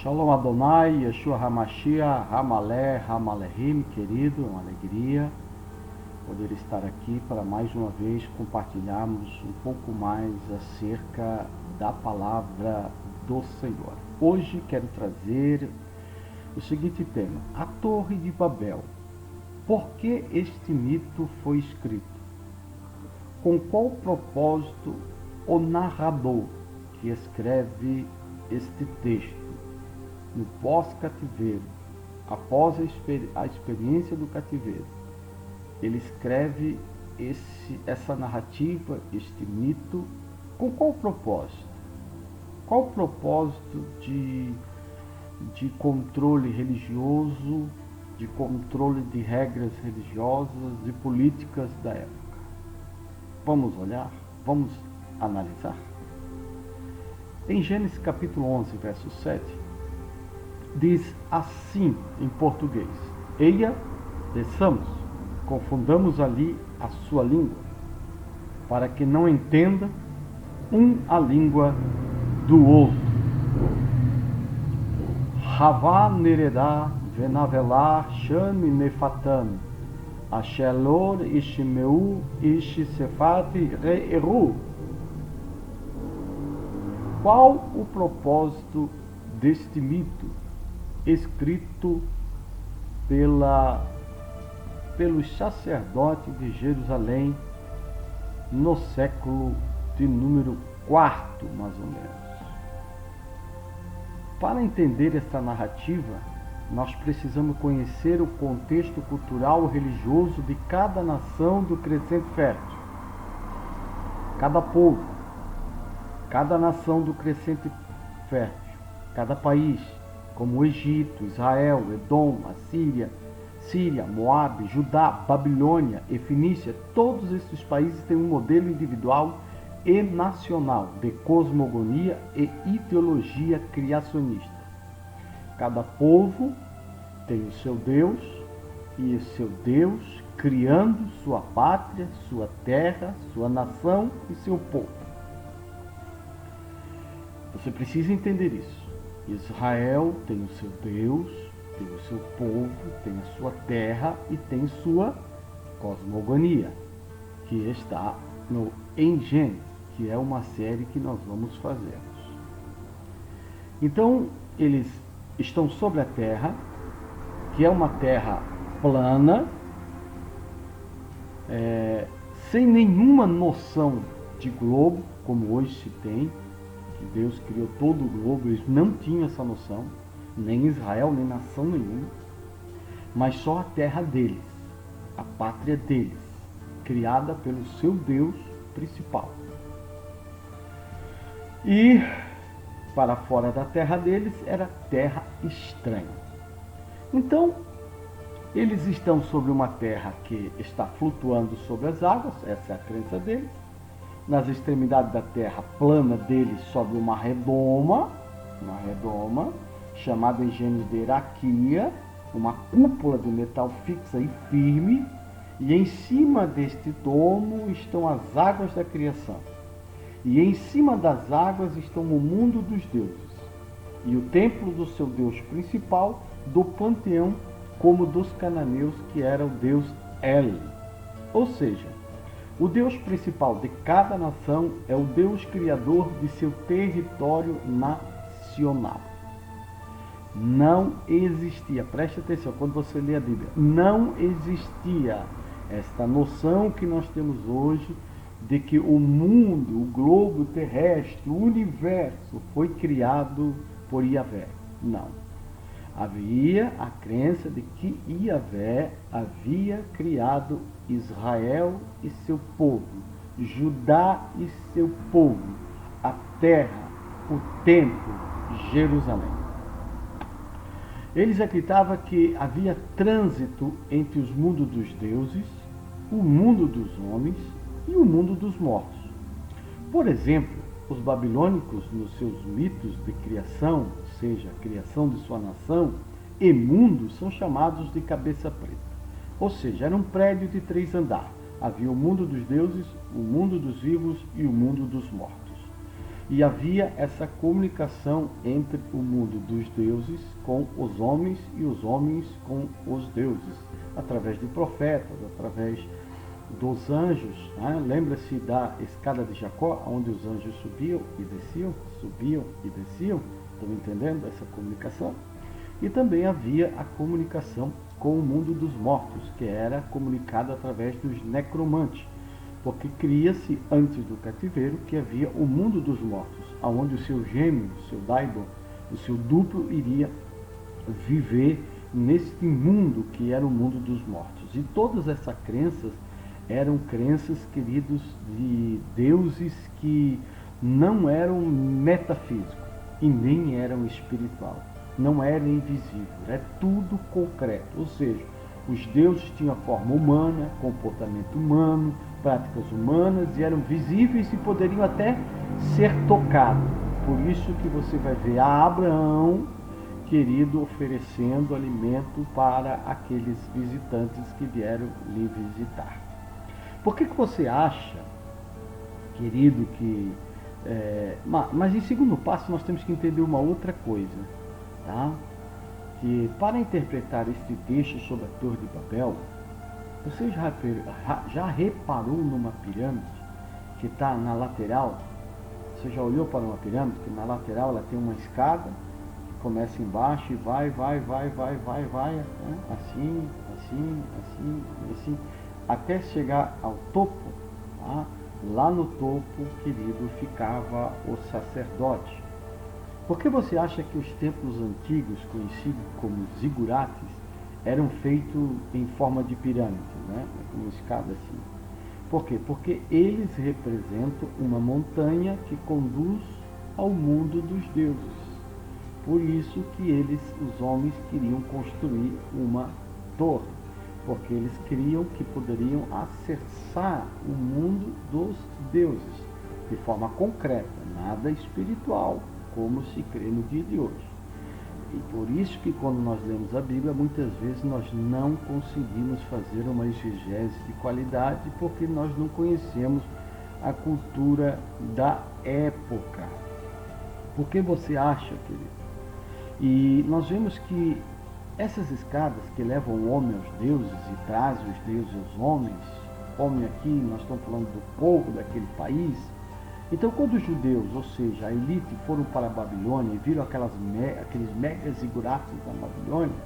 Shalom Adonai, Yeshua HaMashiach, Hamalé, Hamalehim, querido, é uma alegria poder estar aqui para mais uma vez compartilharmos um pouco mais acerca da palavra do Senhor. Hoje quero trazer o seguinte tema: a Torre de Babel. Por que este mito foi escrito? Com qual propósito o narrador que escreve este texto no pós-cativeiro, após a experiência do cativeiro, ele escreve essa narrativa, este mito, com qual propósito? Qual o propósito de controle religioso, de controle de regras religiosas e políticas da época? Vamos olhar? Vamos analisar? Em Gênesis capítulo 11, verso 7, diz assim em português: eia, desçamos, confundamos ali a sua língua, para que não entenda um a língua do outro. Havá neredá venavelá shami nefatan ashelor ishmeu ishisefati re'eru. Qual o propósito deste mito escrito pelos sacerdotes de Jerusalém no século de número 4, mais ou menos? Para entender essa narrativa, nós precisamos conhecer o contexto cultural e religioso de cada nação do Crescente Fértil. Cada povo, cada nação do Crescente Fértil, cada país, como o Egito, Israel, Edom, Assíria, Síria, Moabe, Judá, Babilônia e Fenícia, todos esses países têm um modelo individual e nacional de cosmogonia e ideologia criacionista. Cada povo tem o seu Deus, e o seu Deus criando sua pátria, sua terra, sua nação e seu povo. Você precisa entender isso. Israel tem o seu Deus, tem o seu povo, tem a sua terra e tem sua cosmogonia, que está em Gênesis, que é uma série que nós vamos fazer. Então, eles estão sobre a terra, que é uma terra plana, sem nenhuma noção de globo, como hoje se tem, que Deus criou todo o globo. Eles não tinham essa noção, nem Israel, nem nação nenhuma, mas só a terra deles, a pátria deles, criada pelo seu Deus principal. E para fora da terra deles era terra estranha. Então, eles estão sobre uma terra que está flutuando sobre as águas, essa é a crença deles. Nas extremidades da terra plana deles sobe uma redoma, chamada em Gênesis de Heraquia, uma cúpula de metal fixa e firme, e em cima deste domo estão as águas da criação. E em cima das águas estão o mundo dos deuses, e o templo do seu Deus principal, do panteão, como dos cananeus, que era o Deus El. Ou seja, o Deus principal de cada nação é o Deus criador de seu território nacional. Não existia, preste atenção quando você lê a Bíblia, não existia esta noção que nós temos hoje de que o mundo, o globo terrestre, o universo foi criado por Yahvé. Não. Havia a crença de que Yahvé havia criado Israel e seu povo, Judá e seu povo, a terra, o templo, Jerusalém. Eles acreditavam que havia trânsito entre os mundos dos deuses, o mundo dos homens e o mundo dos mortos. Por exemplo, os babilônicos, nos seus mitos de criação, ou seja, a criação de sua nação e mundo, são chamados de cabeça preta. Ou seja, era um prédio de 3 andares. Havia o mundo dos deuses, o mundo dos vivos e o mundo dos mortos. E havia essa comunicação entre o mundo dos deuses com os homens e os homens com os deuses, através de profetas, através dos anjos. Né? Lembra-se da escada de Jacó, onde os anjos subiam e desciam, subiam e desciam? Estão entendendo essa comunicação? E também havia a comunicação com o mundo dos mortos, que era comunicada através dos necromantes, porque cria-se antes do cativeiro que havia o mundo dos mortos, onde o seu gêmeo, o seu daimon, o seu duplo iria viver neste mundo que era o mundo dos mortos. E todas essas crenças eram crenças, queridos, de deuses que não eram metafísicos e nem eram espiritual, não era invisível, é tudo concreto, ou seja, os deuses tinham forma humana, comportamento humano, práticas humanas e eram visíveis e poderiam até ser tocados. Por isso que você vai ver a Abraão, querido, oferecendo alimento para aqueles visitantes que vieram lhe visitar. Por que você acha, querido, que... mas em segundo passo nós temos que entender uma outra coisa, tá? Que para interpretar este texto sobre a Torre de Babel, você já reparou numa pirâmide que está na lateral? Você já olhou para uma pirâmide que na lateral ela tem uma escada que começa embaixo e vai, né? assim, até chegar ao topo, tá? Lá no topo, querido, ficava o sacerdote. Por que você acha que os templos antigos, conhecidos como zigurates, eram feitos em forma de pirâmide, né? Uma escada assim? Por quê? Porque eles representam uma montanha que conduz ao mundo dos deuses. Por isso que os homens, queriam construir uma torre, porque eles criam que poderiam acessar o mundo dos deuses de forma concreta, nada espiritual, como se crê no dia de hoje. E por isso que quando nós lemos a Bíblia, muitas vezes nós não conseguimos fazer uma exegese de qualidade, porque nós não conhecemos a cultura da época. Por que você acha, querido? E nós vemos que essas escadas que levam o homem aos deuses e trazem os deuses aos homens, homem aqui, nós estamos falando do povo daquele país. Então, quando os judeus, ou seja, a elite, foram para a Babilônia e viram aqueles mega zigurates da Babilônia,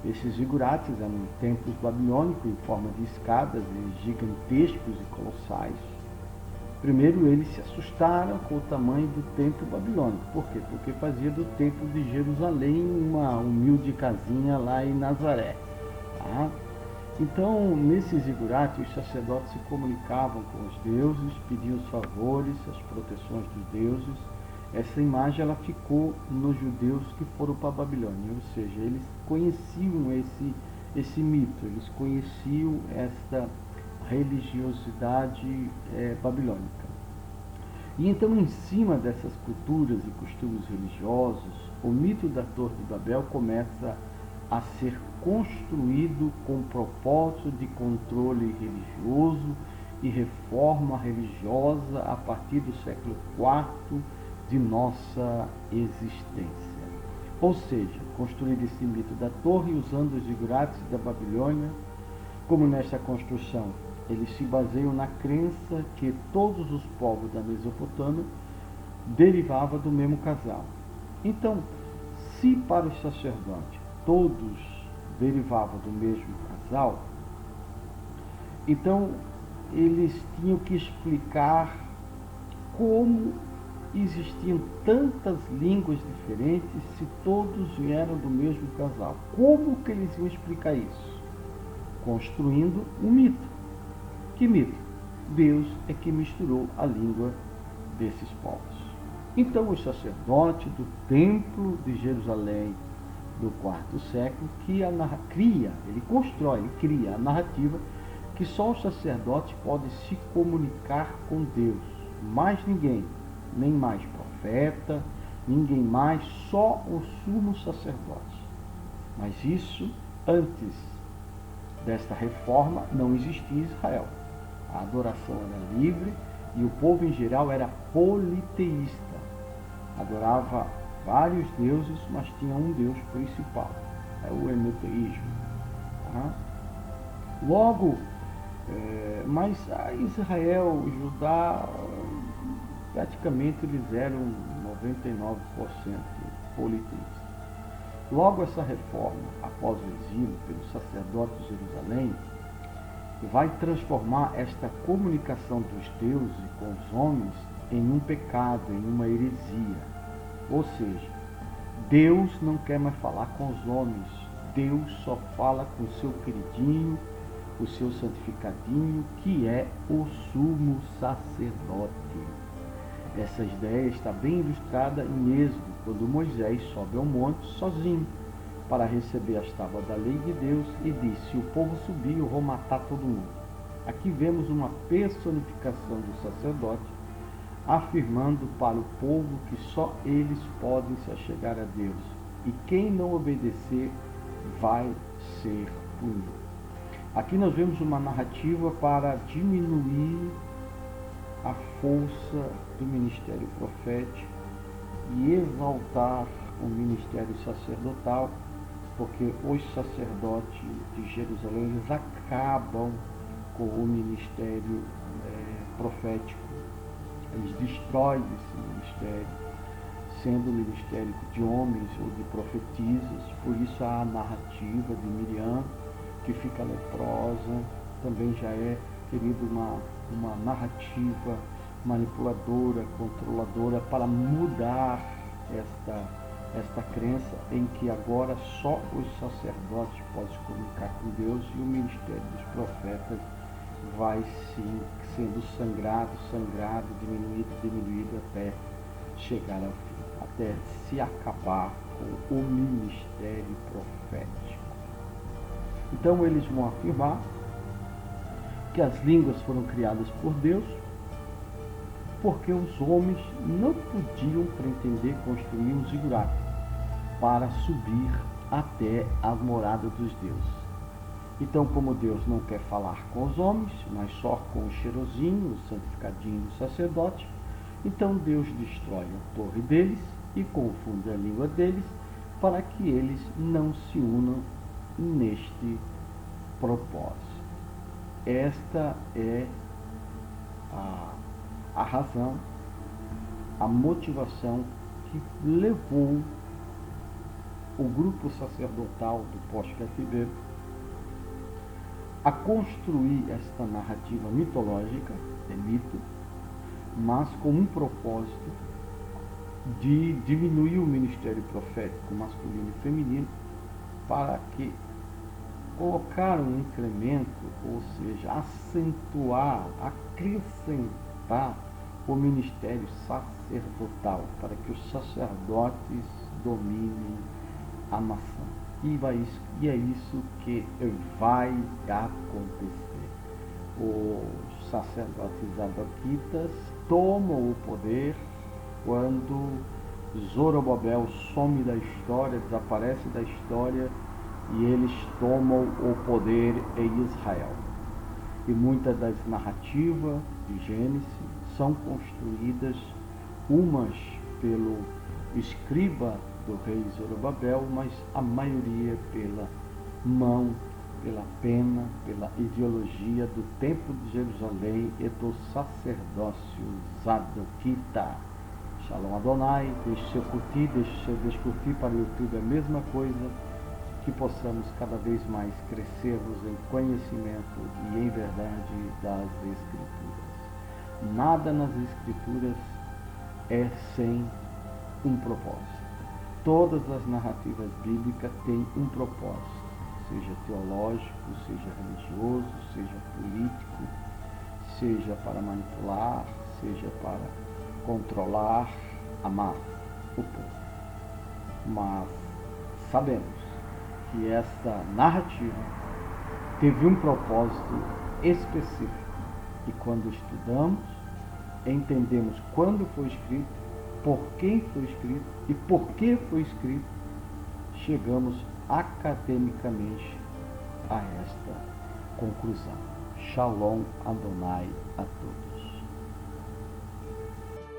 esses zigurates eram templos babilônicos em forma de escadas gigantescos e colossais. Primeiro, eles se assustaram com o tamanho do templo babilônico. Por quê? Porque fazia do templo de Jerusalém uma humilde casinha lá em Nazaré. Tá? Então, nesses zigurates, os sacerdotes se comunicavam com os deuses, pediam os favores, as proteções dos deuses. Essa imagem ela ficou nos judeus que foram para a Babilônia, ou seja, eles conheciam esse mito, eles conheciam esta religiosidade babilônica. E então, em cima dessas culturas e costumes religiosos, o mito da Torre de Babel começa a ser construído com propósito de controle religioso e reforma religiosa a partir do século IV de nossa existência. Ou seja, construir esse mito da torre usando os zigurates da Babilônia, como nesta construção eles se baseiam na crença que todos os povos da Mesopotâmia derivavam do mesmo casal. Então, se para os sacerdotes todos derivavam do mesmo casal, então eles tinham que explicar como existiam tantas línguas diferentes se todos vieram do mesmo casal. Como que eles iam explicar isso? Construindo um mito. Que mito? Deus é que misturou a língua desses povos. Então os sacerdotes do templo de Jerusalém do quarto século cria, ele cria a narrativa que só os sacerdotes podem se comunicar com Deus, mais ninguém, nem mais profeta, ninguém mais, só o sumo sacerdote. Mas isso, antes desta reforma, não existia em Israel. A adoração era livre E o povo em geral era politeísta, adorava vários deuses, mas tinha um Deus principal, é o enoteísmo. Tá? Logo, mas a Israel, Judá, praticamente eles eram 99% politeístas. Logo, essa reforma, após o exílio pelos sacerdotes de Jerusalém, vai transformar esta comunicação dos deuses com os homens em um pecado, em uma heresia. Ou seja, Deus não quer mais falar com os homens, Deus só fala com o seu queridinho, o seu santificadinho, que é o sumo sacerdote. Essa ideia está bem ilustrada em Êxodo, quando Moisés sobe ao monte sozinho para receber as tábuas da lei de Deus e diz: se o povo subir, eu vou matar todo mundo. Aqui vemos uma personificação do sacerdote afirmando para o povo que só eles podem se achegar a Deus e quem não obedecer vai ser punido. Aqui nós vemos uma narrativa para diminuir a força do ministério profético e exaltar o ministério sacerdotal, porque os sacerdotes de Jerusalém eles acabam com o ministério profético, eles destroem esse ministério, sendo o ministério de homens ou de profetisas. Por isso a narrativa de Miriam, que fica leprosa, também já é, querido, uma narrativa manipuladora, controladora, para mudar esta crença em que agora só os sacerdotes podem se comunicar com Deus e o ministério dos profetas vai sim sendo sangrado, diminuído até chegar ao fim, até se acabar com o ministério profético. Então eles vão afirmar que as línguas foram criadas por Deus porque os homens não podiam pretender construir um zigurate para subir até a morada dos deuses. Então, como Deus não quer falar com os homens, mas só com o cheirosinho, o santificadinho do sacerdote, então Deus destrói a torre deles e confunde a língua deles para que eles não se unam neste propósito. Esta é a razão, a motivação que levou o grupo sacerdotal do pós-cativeiro a construir esta narrativa mitológica, é mito, mas com um propósito de diminuir o ministério profético masculino e feminino para que colocar um incremento, ou seja, acentuar, acrescentar o ministério sacerdotal, para que os sacerdotes dominem a nação. E é isso que vai acontecer. Os sacerdotes adoquitas tomam o poder quando Zorobabel some da história, desaparece da história, e eles tomam o poder em Israel. E muitas das narrativas de Gênesis são construídas, umas pelo escriba do rei Zorobabel, mas a maioria pela mão, pela pena, pela ideologia do Templo de Jerusalém e do sacerdócio Zadoquita. Shalom Adonai, deixe seu curtir, deixe seu descurtir para o YouTube, a mesma coisa, que possamos cada vez mais crescermos em conhecimento e em verdade das Escrituras. Nada nas Escrituras é sem um propósito. Todas as narrativas bíblicas têm um propósito, seja teológico, seja religioso, seja político, seja para manipular, seja para controlar a massa, o povo. Mas sabemos que essa narrativa teve um propósito específico. E quando estudamos, entendemos quando foi escrito, por quem foi escrito e por que foi escrito, chegamos academicamente a esta conclusão. Shalom Adonai a todos.